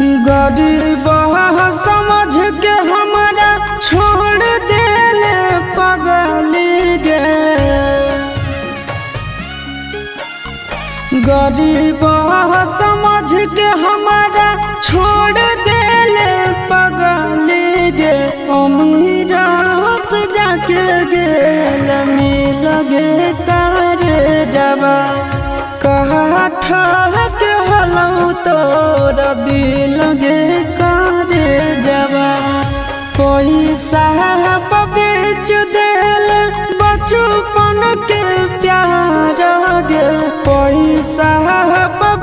गरीब समझ के हमारा छोड़ देले पगली गे। गरीब समझ के हमारा छोड़ देले पगली गे। अमीर से जाके गेल मिल गे करे जबा कहा ठहक हलऊ तोरा दिल गे करे जबा। पैसा बेच देल बचपन के प्यार गे। पैसा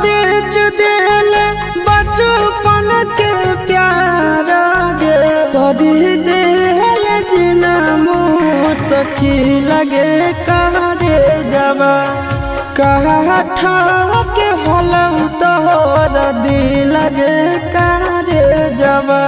बेच देल बचपन के प्यार गे। तोरी देल जिना मुसकी लगे करे जबा कहा ठहक हलऊ तोरा दिल गे करे जबा।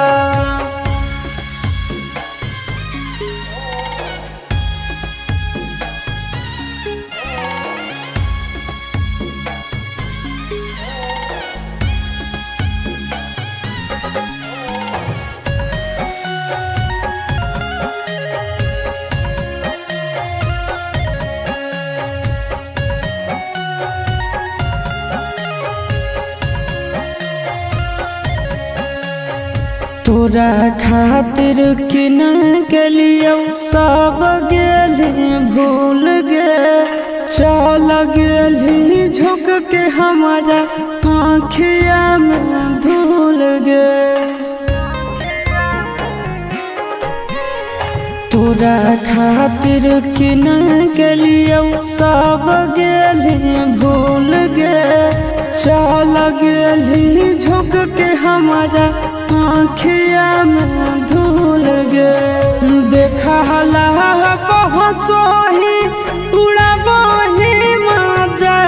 तोरा खातिर किन गेलियो सब गेली भूल गे। चल गेली झुक के हमारा आँखिया में धूल गे। तोरा खातिर किन गेलियो सब गेली भूल गे। चल गेली झुक के हमारा आँखिया में धूल गे। देखा पहुँचोही उड़ाबही मजा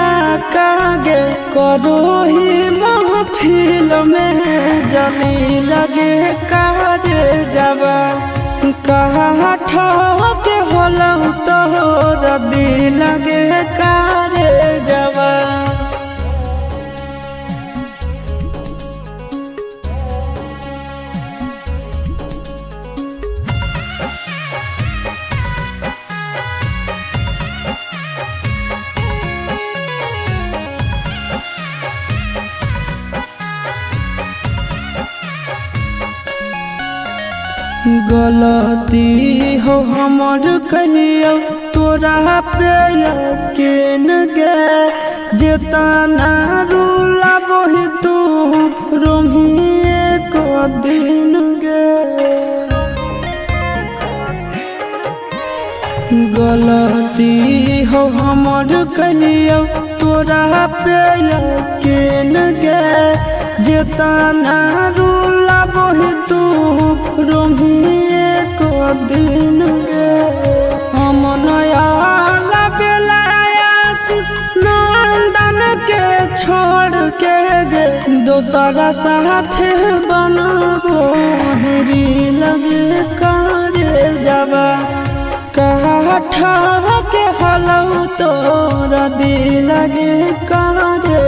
कागे। करोही महफिल में जली लगे करे जबा कहा ठहक हलऊ तोरा दिल गे करे जबा। गलती हो हमर कहियो तोरा पे यकीन गे। जेतना रुलाबही तू रोमिए को दिन गे। गलती हो हमर कहियो तोरा पे यकीन गे। जेतना रुलाबही तू रोमिए को दिन गे। हम नया बेलायासिस नंदन के छोड़ के गे। दोसरा साथे बनबो हेरी लगे करे जबा कहा ठहक हलऊ तोरा दिल गे करे